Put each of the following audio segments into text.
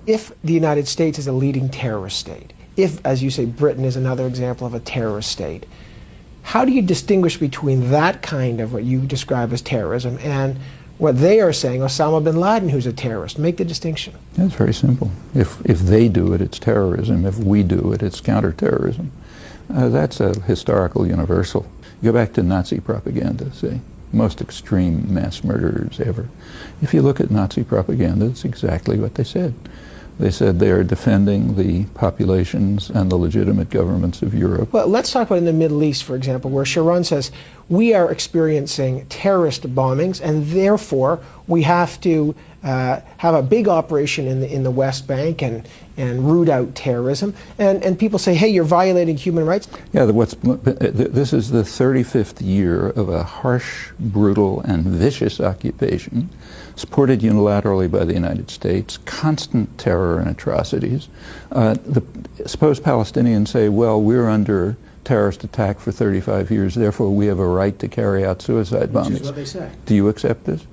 If the United States is a leading terrorist state, if, as you say, Britain is another example of a terrorist state, how do you distinguish between that kind of what you describe as terrorism and what they are saying, Osama bin Laden, who's a terrorist? Make the distinction. It's very simple. If they do it, it's terrorism. If we do it, it's counterterrorism. That's a historical universal. Go back to Nazi propaganda, say, most extreme mass murderers ever. If you look at Nazi propaganda, it's exactly what they said. They said they are defending the populations and the legitimate governments of Europe. Well, let's talk about in the Middle East, for example, where Sharon says, we are experiencing terrorist bombings, and therefore we have to have a big operation in the West Bank and root out terrorism. And people say, hey, you're violating human rights. Yeah, this is the 35th year of a harsh, brutal, and vicious occupation, supported unilaterally by the United States, constant terror and atrocities. Suppose Palestinians say, well, we're under terrorist attack for 35 years, therefore we have a right to carry out suicide bombings. Which is what they say. Do you accept this?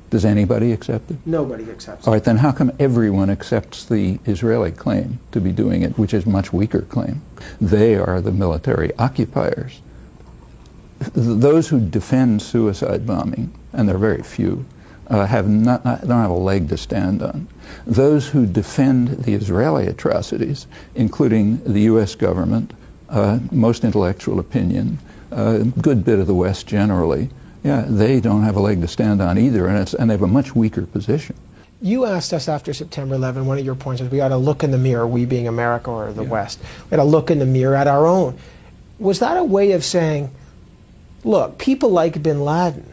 Does anybody accept it? Nobody accepts it. All right, then how come everyone accepts the Israeli claim to be doing it, which is a much weaker claim? They are the military occupiers. Those who defend suicide bombing, and there are very few, don't have a leg to stand on. Those who defend the Israeli atrocities, including the U.S. government, most intellectual opinion, a good bit of the West generally, yeah, they don't have a leg to stand on either, and they have a much weaker position. You asked us after September 11, one of your points was we ought to look in the mirror, we being America or the West, we ought to look in the mirror at our own. Was that a way of saying, look, people like bin Laden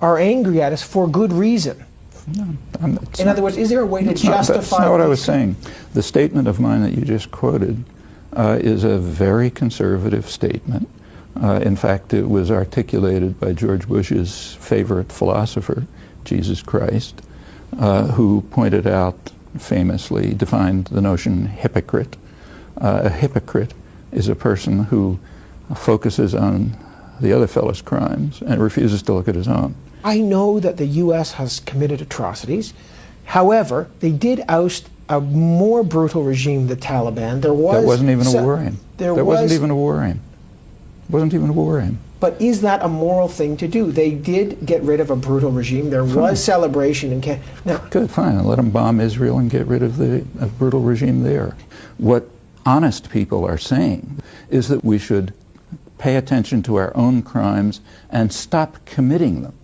are angry at us for good reason? No, in other words, is there a way to justify? That's not what I was saying. The statement of mine that you just quoted is a very conservative statement. In fact, it was articulated by George Bush's favorite philosopher, Jesus Christ, who pointed out, famously defined the notion hypocrite. A hypocrite is a person who focuses on the other fellow's crimes and refuses to look at his own. I know that the U.S. has committed atrocities. However, they did oust a more brutal regime, the Taliban. There wasn't even a war aim. There wasn't even a war aim. Wasn't even a war aim. But is that a moral thing to do? They did get rid of a brutal regime. There was celebration in Canada. Now, good, fine. Let them bomb Israel and get rid of the brutal regime there. What honest people are saying is that we should pay attention to our own crimes and stop committing them.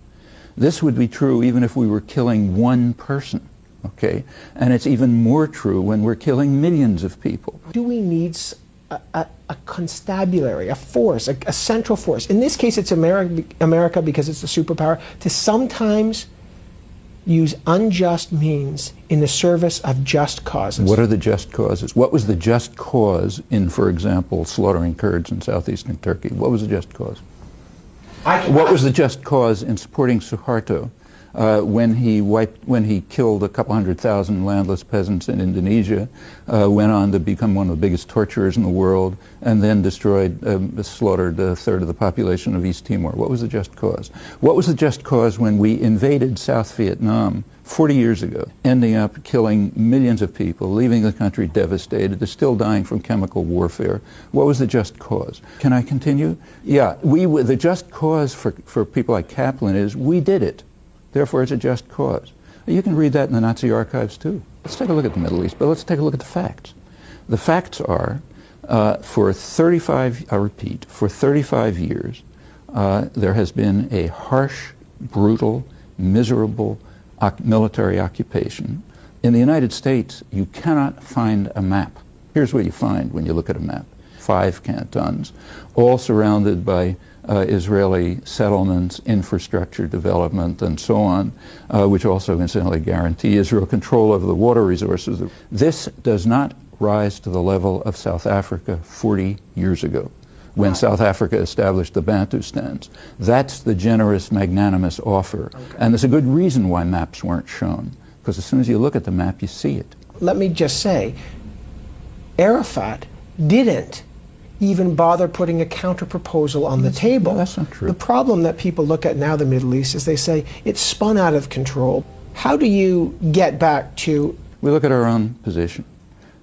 This would be true even if we were killing one person, okay? And it's even more true when we're killing millions of people. Do we need a constabulary, a force, a central force? In this case, it's America because it's the superpower, to sometimes use unjust means in the service of just causes. What are the just causes? What was the just cause in, for example, slaughtering Kurds in southeastern Turkey? What was the just cause? What was the just cause in supporting Suharto when he killed a couple 100,000 landless peasants in Indonesia, went on to become one of the biggest torturers in the world, and then slaughtered a third of the population of East Timor? What was the just cause? What was the just cause when we invaded South Vietnam 40 years ago, ending up killing millions of people, leaving the country devastated, they're still dying from chemical warfare? What was the just cause? Can I continue? Yeah, the just cause for people like Kaplan is we did it. Therefore, it's a just cause. You can read that in the Nazi archives, too. Let's take a look at the Middle East, but let's take a look at the facts. The facts are, for 35 years, there has been a harsh, brutal, miserable military occupation. In the United States, you cannot find a map. Here's what you find when you look at a map. 5 cantons, all surrounded by Israeli settlements, infrastructure development, and so on, which also incidentally guarantee Israel control over the water resources. This does not rise to the level of South Africa 40 years ago, when South Africa established the Bantustans. That's the generous, magnanimous offer. Okay. And there's a good reason why maps weren't shown, because as soon as you look at the map, you see it. Let me just say, Arafat didn't even bother putting a counter-proposal on the table. No, that's not true. The problem that people look at now, the Middle East, is they say it's spun out of control. How do you get back to... We look at our own position,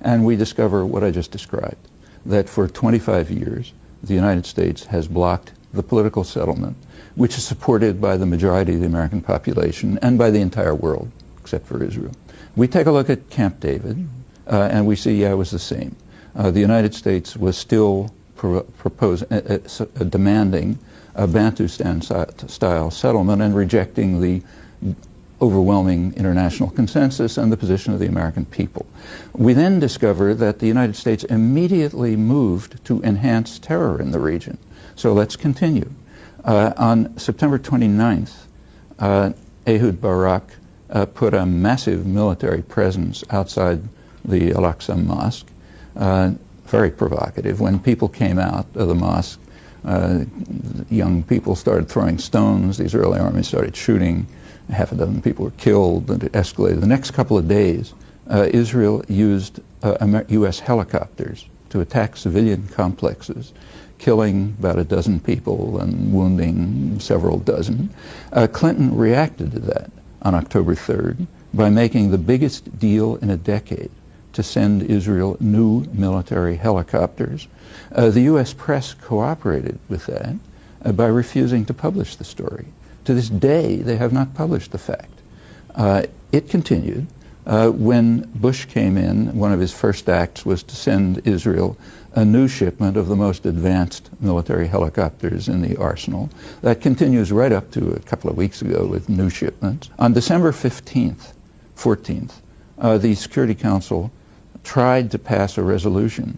and we discover what I just described, that for 25 years, the United States has blocked the political settlement, which is supported by the majority of the American population and by the entire world, except for Israel. We take a look at Camp David, and we see, yeah, it was the same. The United States was still demanding a Bantustan-style settlement and rejecting the overwhelming international consensus and the position of the American people. We then discover that the United States immediately moved to enhance terror in the region. So let's continue. On September 29th, Ehud Barak put a massive military presence outside the Al-Aqsa Mosque, very provocative. When people came out of the mosque, young people started throwing stones, the Israeli army started shooting, half a dozen people were killed, and it escalated. The next couple of days, Israel used U.S. helicopters to attack civilian complexes, killing about a dozen people and wounding several dozen. Clinton reacted to that on October 3rd by making the biggest deal in a decade to send Israel new military helicopters. The U.S. press cooperated with that by refusing to publish the story. To this day, they have not published the fact. It continued. When Bush came in, one of his first acts was to send Israel a new shipment of the most advanced military helicopters in the arsenal. That continues right up to a couple of weeks ago with new shipments. On December 14th, the Security Council tried to pass a resolution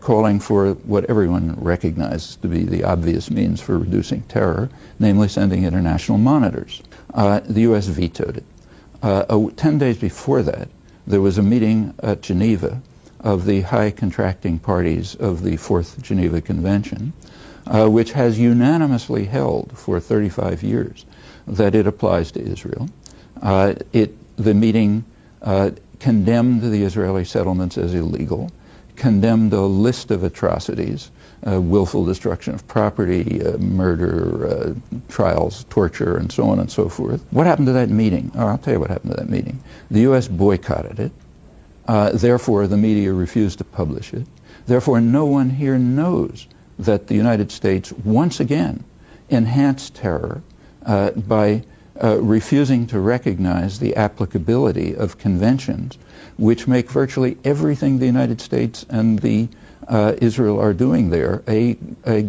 calling for what everyone recognizes to be the obvious means for reducing terror, namely sending international monitors. The U.S. vetoed it. 10 days before that, there was a meeting at Geneva of the high contracting parties of the Fourth Geneva Convention, which has unanimously held for 35 years that it applies to Israel. The meeting condemned the Israeli settlements as illegal, condemned a list of atrocities, willful destruction of property, murder, trials, torture, and so on and so forth. What happened to that meeting? Oh, I'll tell you what happened to that meeting. The U.S. boycotted it. Therefore, the media refused to publish it. Therefore, no one here knows that the United States once again enhanced terror by refusing to recognize the applicability of conventions which make virtually everything the United States and the Israel are doing there a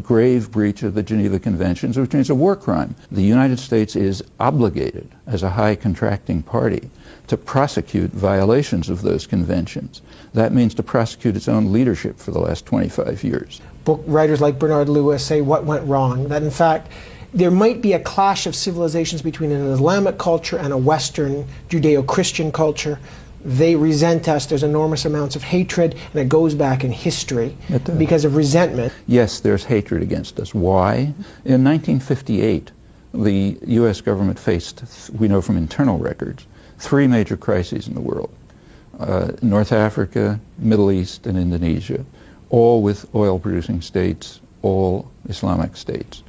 grave breach of the Geneva Conventions, which means a war crime. The United States is obligated as a high contracting party to prosecute violations of those conventions. That means to prosecute its own leadership for the last 25 years. Book writers like Bernard Lewis say what went wrong, that in fact there might be a clash of civilizations between an Islamic culture and a Western Judeo-Christian culture. They resent us. There's enormous amounts of hatred, and it goes back in history because of resentment. Yes, there's hatred against us. Why? In 1958, the U.S. government faced, we know from internal records, 3 major crises in the world. North Africa, Middle East, and Indonesia, all with oil-producing states, all Islamic states.